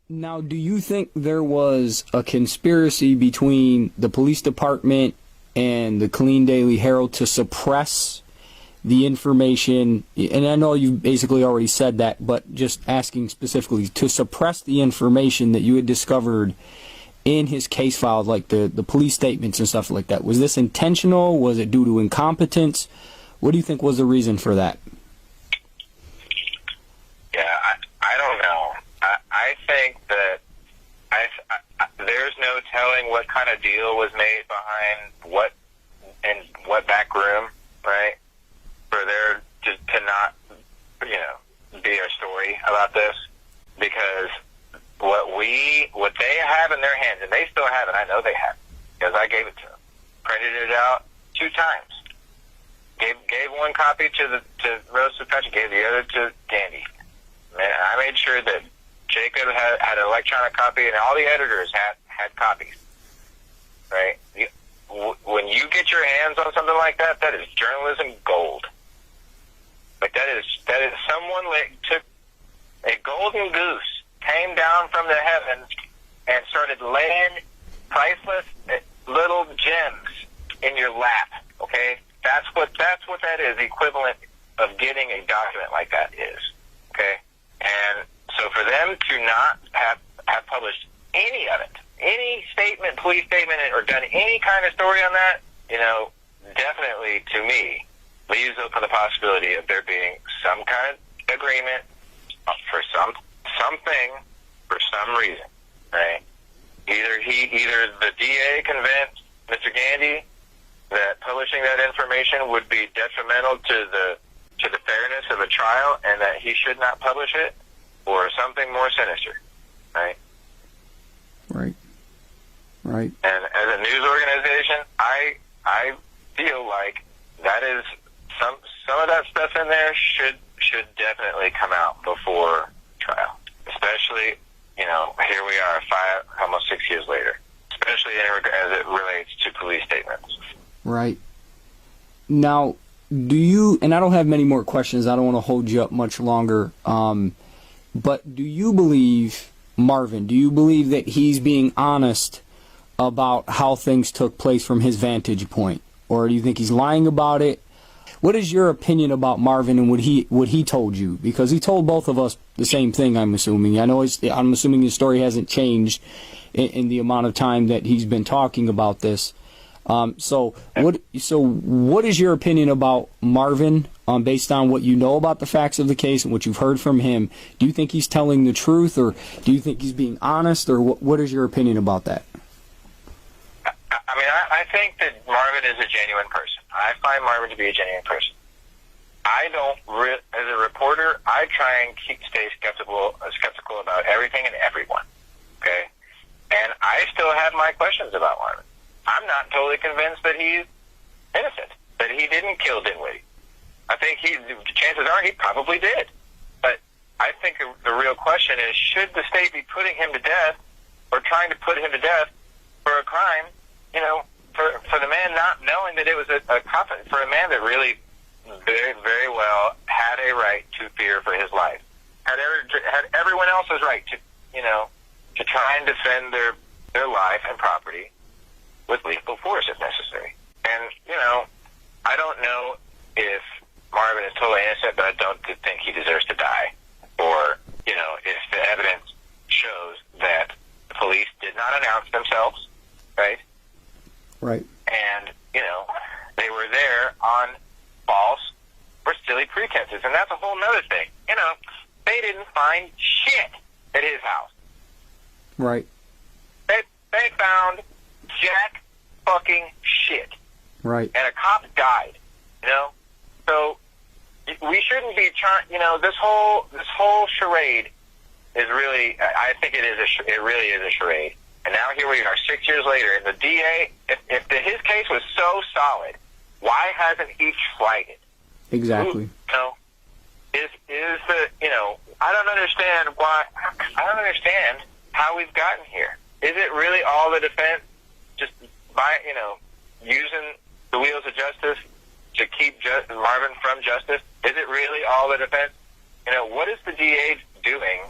Now, do you think there was a conspiracy between the police department and the Killeen Daily Herald to suppress the information? And I know you basically already said that, but just asking specifically, to suppress the information that you had discovered in his case file, like the police statements and stuff like that. Was this intentional? Was it due to incompetence? What do you think was the reason for that? Yeah, I don't know. I think that there's no telling what kind of deal was made behind what back room, right? For there to not, be a story about this, because what they have in their hands, and they still have it, I know they have it, because I gave it to them, printed it out 2 times, gave one copy to Rose Patrick, gave the other to Dandy. And I made sure that Jacob had an electronic copy, and all the editors had copies. Right? When you get your hands on something like that, that is journalism gold. Like that is someone took a golden goose, came down from the heavens, and started laying priceless little gems in your lap. Okay, that's what that is. The equivalent of getting a document like that is. Okay. And so for them to not have published any of it, any statement, police statement, or done any kind of story on that, definitely to me leaves open the possibility of there being some kind of agreement for something for some reason, right? Either the DA convinced Mr. Gandy that publishing that information would be detrimental to the fairness of a trial and that he should not publish it, or something more sinister, right? Right. And as a news organization, I feel like that is some of that stuff in there should definitely come out before trial. Especially, here we are almost 6 years later. Especially as it relates to police statements. Right. Now, do you, and I don't have many more questions, I don't want to hold you up much longer, but do you believe, Marvin, that he's being honest about how things took place from his vantage point? Or do you think he's lying about it? What is your opinion about Marvin and what he told you? Because he told both of us the same thing, I'm assuming. I'm assuming his story hasn't changed in the amount of time that he's been talking about this. So what is your opinion about Marvin based on what you know about the facts of the case and what you've heard from him? Do you think he's telling the truth, or do you think he's being honest, or what is your opinion about that? I think that Marvin is a genuine person. I find Marvin to be a genuine person. I don't, as a reporter, I try and stay skeptical about everything and everyone. Okay, and I still have my questions about Marvin. I'm not totally convinced that he's innocent, that he didn't kill Dinwiddie. I think chances are he probably did. But I think the real question is, should the state be putting him to death or trying to put him to death for a crime, for the man not knowing that it was a cop, for a man that really very, very well had a right to fear for his life, had everyone else's right to try and defend their life and property with lethal force if necessary. And, I don't know if Marvin is totally innocent, but I don't think he deserves to die. Or, if the evidence shows that the police did not announce themselves, right? Right. And, they were there on false or silly pretenses. And that's a whole nother thing. They didn't find shit at his house. Right. They found jack fucking shit. Right. And a cop died. So we shouldn't be trying. This whole charade is really. I think it really is a charade. And now here we are, 6 years later, and the DA. If his case was so solid, why hasn't he tried it? Exactly. Is the I don't understand why. I don't understand how we've gotten here. Is it really all the defense just by using the wheels of justice to keep Marvin from justice? Is it really all the defense? What is the DA doing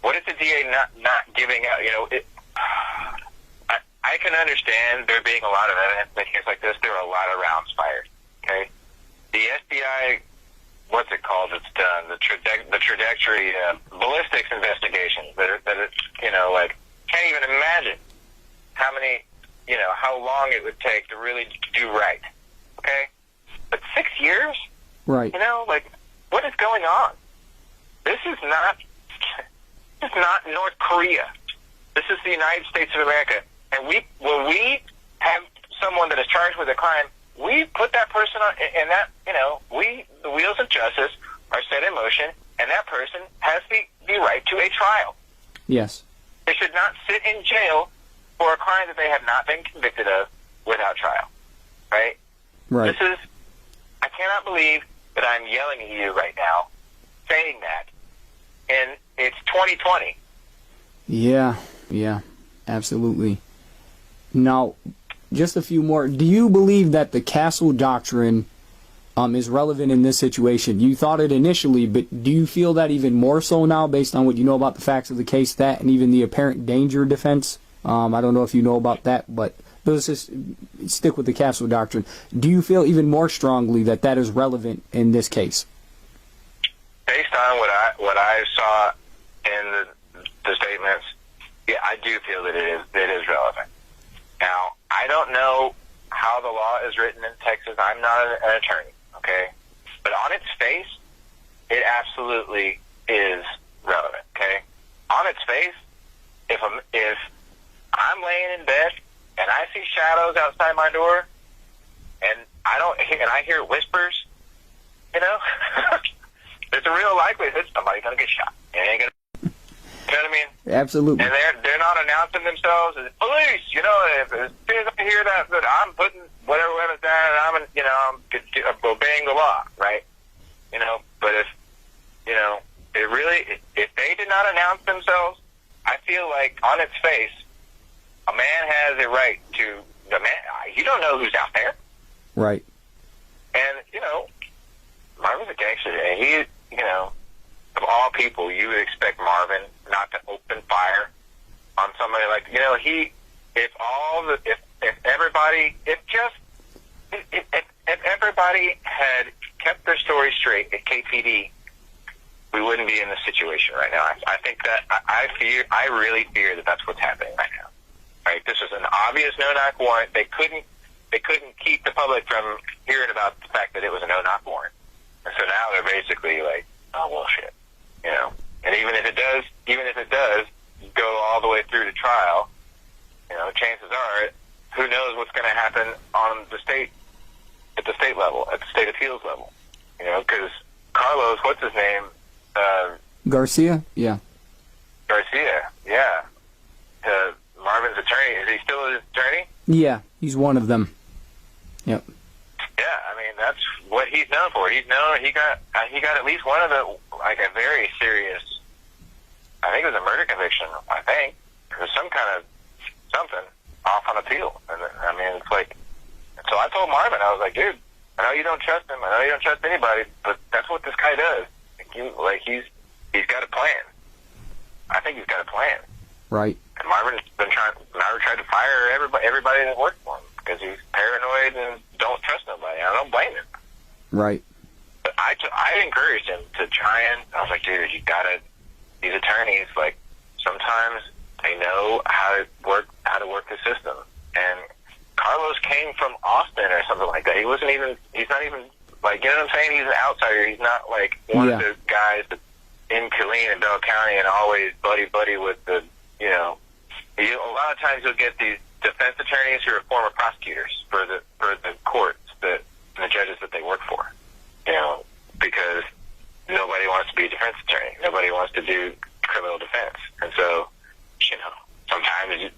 what is the DA not giving out? I can understand there being a lot of evidence in a case like this. There are a lot of rounds fired. Okay, the FBI, what's it called? It's done the trajectory ballistics investigations that are can't even imagine how long it would take to really do right. Okay, but 6 years, right? What is going on? This is not North Korea. This is the United States of America. And when we have someone that is charged with a crime, we put that person on, and that, the wheels of justice are set in motion, and that person has the right to a trial. Yes. They should not sit in jail for a crime that they have not been convicted of without trial. Right? Right. I cannot believe that I'm yelling at you right now, saying that, and it's 2020. Yeah, absolutely. Now, just a few more. Do you believe that the Castle Doctrine is relevant in this situation? You thought it initially, but do you feel that even more so now based on what you know about the facts of the case, that and even the apparent danger defense? I don't know if you know about that, but let's just stick with the Castle Doctrine. Do you feel even more strongly that that is relevant in this case? Based on what I saw in the statements, yeah, I do feel that it is relevant. Now, I don't know how the law is written in Texas. I'm not an attorney, okay? But on its face, it absolutely is relevant, okay? On its face, if I'm laying in bed and I see shadows outside my door, and I hear whispers, there's a real likelihood somebody's gonna get shot. It ain't gonna. You know what I mean? Absolutely. And they're not announcing themselves as police. As soon as I hear that I'm putting whatever weapons down and I'm obeying the law, right? But if they did not announce themselves, I feel like on its face, a man has a right to. You don't know who's out there, right? And Marvin's a gangster, and he, of all people, you would expect Marvin not to open fire on somebody like, if everybody had kept their story straight at KPD, we wouldn't be in this situation right now. I think that I really fear that that's what's happening right now. Right? This was an obvious no-knock warrant. They couldn't keep the public from hearing about the fact that it was a no-knock warrant. And so now they're basically like, oh, well, shit. And even if it does go all the way through to trial, chances are, who knows what's going to happen on at the state level, at the state appeals level. Because Carlos, what's his name? Garcia? Yeah. Garcia, yeah. Marvin's attorney, is he still his attorney? Yeah, he's one of them. Yep. Yeah, that's what he's known for. He got at least one of the, a very serious, I think it was a murder conviction, It was some kind of something off on appeal. And it's like, so I told Marvin, I was like, dude, I know you don't trust him. I know you don't trust anybody, but that's what this guy does. He's got a plan. I think he's got a plan. Right. And Marvin tried to fire everybody that worked for him because he's paranoid and don't trust nobody. I don't blame him. Right. But I encouraged him to try and, I was like, dude, these attorneys, sometimes they know how to work the system. And Carlos came from Austin or something like that. He's not even, you know what I'm saying? He's an outsider. He's not one of the guys that in Killeen and Bell County and always buddy with the, a lot of times you'll get these defense attorneys who are former prosecutors for the courts and the judges that they work for, because nobody wants to be a defense attorney. Nobody wants to do criminal defense. And so, sometimes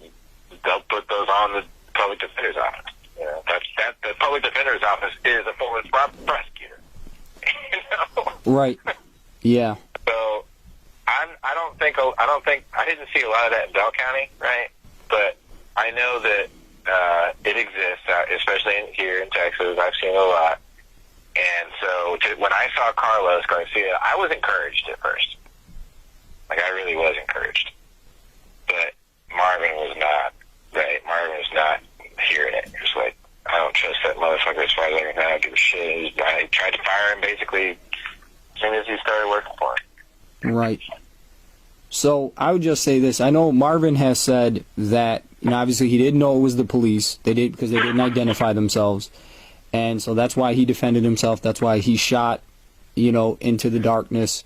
they'll put those on the public defender's office. The public defender's office is a former prosecutor. Right. Yeah. So I didn't see a lot of that in Bell County, right? But I know that it exists, especially here in Texas. I've seen it a lot. And so when I saw Carlos Garcia, I was encouraged at first. Like, I really was encouraged. But Marvin was not, right? Marvin was not hearing it. He was like, I don't trust that motherfucker as far as I can I don't give a shit. I tried to fire him basically as soon as he started working for him. Right. So I would just say this. I know Marvin has said that, obviously he didn't know it was the police. They did because they didn't identify themselves. And so that's why he defended himself. That's why he shot, into the darkness.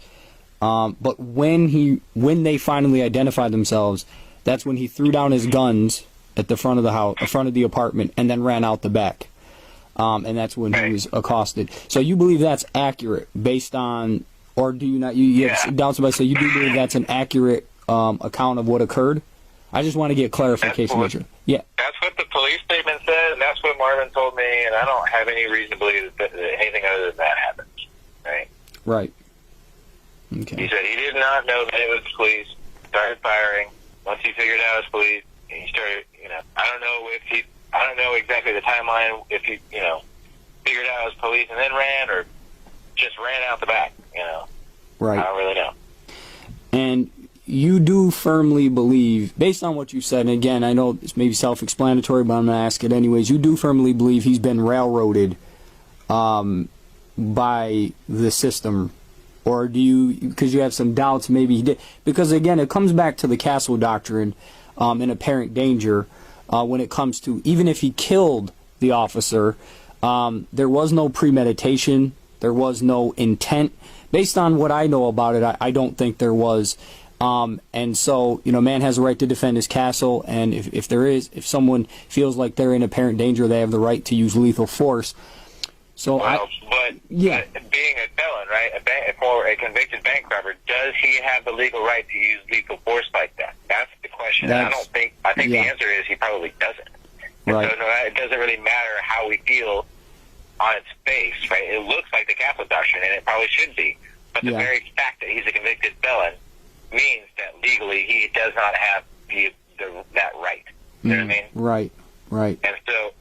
But when they finally identified themselves, that's when he threw down his guns at the front of the house, in front of the apartment, and then ran out the back. And that's when he was accosted. So you believe that's accurate based on, or do you not? You have doubts about it, so you do believe that's an accurate account of what occurred? I just want to get clarification. That's what the police statement said, and that's what Marvin told me, and I don't have any reason to believe that anything other than that happened. Right? Right. Okay. He said he did not know that it was police. Started firing. Once he figured out it was police, he started, I don't know exactly the timeline, if he, figured out it was police and then ran or just ran out the back, Right. I don't really know. And you do firmly believe, based on what you said, and again, I know it's maybe self-explanatory, but I'm going to ask it anyways, you do firmly believe he's been railroaded by the system, or do you, because you have some doubts, maybe he did, because again, it comes back to the Castle Doctrine in apparent danger when it comes to, even if he killed the officer, there was no premeditation, there was no intent. Based on what I know about it, I don't think there was. And so, man has a right to defend his castle, and if someone feels like they're in apparent danger, they have the right to use lethal force. So being a felon, right, or a convicted bank robber, does he have the legal right to use lethal force like that? That's the question. I think the answer is he probably doesn't. Right. So it doesn't really matter how we feel on its face, right? It looks like the Castle Doctrine, and it probably should be. But the very fact that he's a convicted felon means that legally he does not have that right. You know what I mean? Right. And so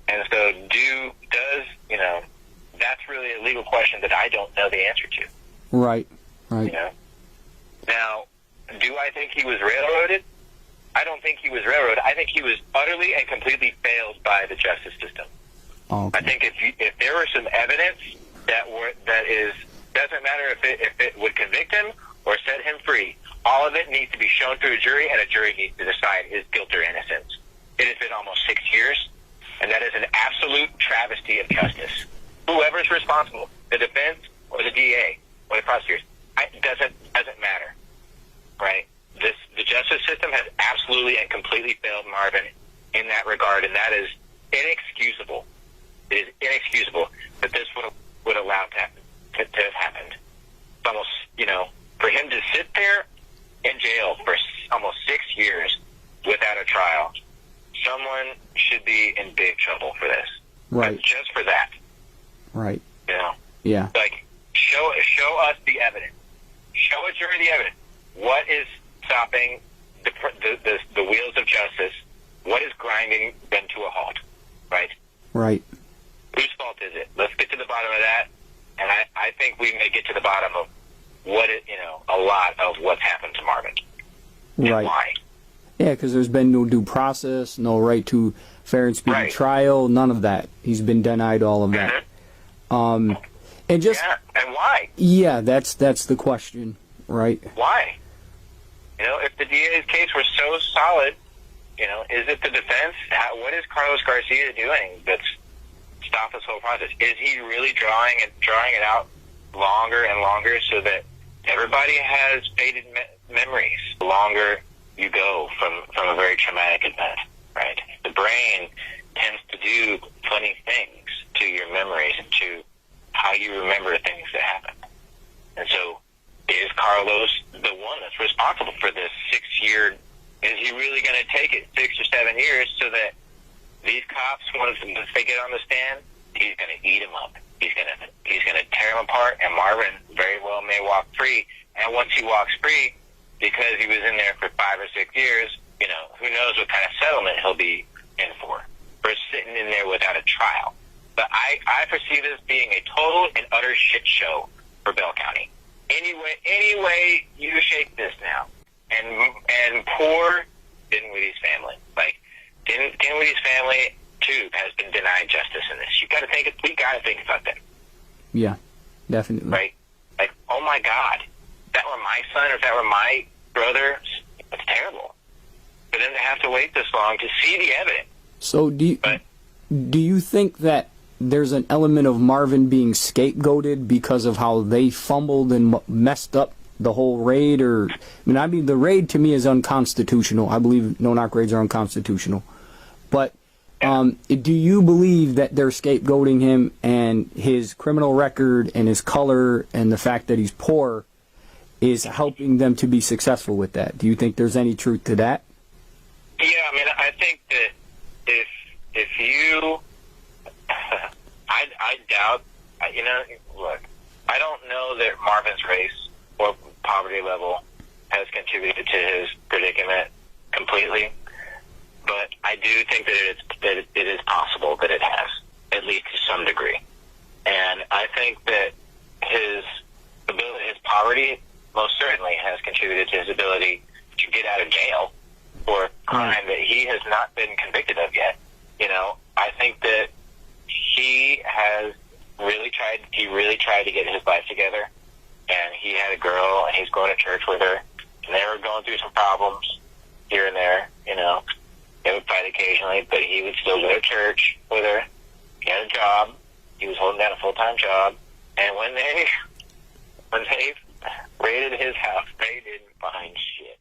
that's really a legal question that I don't know the answer to. Right. Now, do I think he was railroaded? I don't think he was railroaded. I think he was utterly and completely failed by the justice system. Okay. I think if there were some evidence doesn't matter if it would convict him or set him free. All of it needs to be shown to a jury, and a jury needs to decide his guilt or innocence. It has been almost 6 years, and that is an absolute travesty of justice. Whoever's responsible, the defense or the DA or the prosecutors, it doesn't matter, right? The justice system has absolutely and completely failed Marvin in that regard, and that is inexcusable. It is inexcusable that this would allow to have happened. It's almost, for him to sit there in jail for almost 6 years without a trial, someone should be in big trouble for this. Right. But just for that. Right. Yeah. Like, show us the evidence. Show a jury the evidence. What is stopping the wheels of justice? What is grinding them to a halt? Right? Right. Whose fault is it? Let's get to the bottom of that. And I think we may get to the bottom of a lot of what's happened to Marvin. And right. Why? Yeah, because there's been no due process, no right to fair and speedy trial, none of that. He's been denied all of that. Mm-hmm. And why? Yeah, that's the question, right? Why? If the DA's case were so solid, is it the defense? What is Carlos Garcia doing that's stopped this whole process? Is he really drawing it out longer and longer so that everybody has faded memories? The longer you go from a very traumatic event, right? The brain tends to do funny things to your memories and to how you remember things that happened. And so, is Carlos the one that's responsible for this 6 year? Is he really going to take it 6 or 7 years so that these cops, once they get on the stand, he's going to eat them up. He's going to tear them apart, and Marvin very well may walk free. And once he walks free, because he was in there for 5 or 6 years, who knows what kind of settlement he'll be in for sitting in there without a trial. But I perceive this being a total and utter shit show for Bell County. Any way you shake this now, and poor Dinwiddie's family. Like, Dinwiddie's family too has been denied justice in this. We got to think about that. Yeah, definitely. Right? Like, oh my God, if that were my son or if that were my brother, it's terrible. For them to have to wait this long to see the evidence. So do you think that there's an element of Marvin being scapegoated because of how they fumbled and messed up the whole raid? Or I mean, the raid to me is unconstitutional. I believe no-knock raids are unconstitutional. But do you believe that they're scapegoating him and his criminal record and his color and the fact that he's poor is helping them to be successful with that? Do you think there's any truth to that? Yeah, I mean, I think that if you, I doubt, look, I don't know that Marvin's race or poverty level has contributed to his predicament completely, but I do think that it is possible that it has, at least to some degree. And I think that his poverty most certainly has contributed to his ability to get out of jail for a crime that he has not been convicted of yet. I think that he really tried to get his life together, and he had a girl, and he's going to church with her, and they were going through some problems here and there, They would fight occasionally, but he would still go to church with her. He had a job. He was holding down a full-time job, and when they raided his house, they didn't find shit.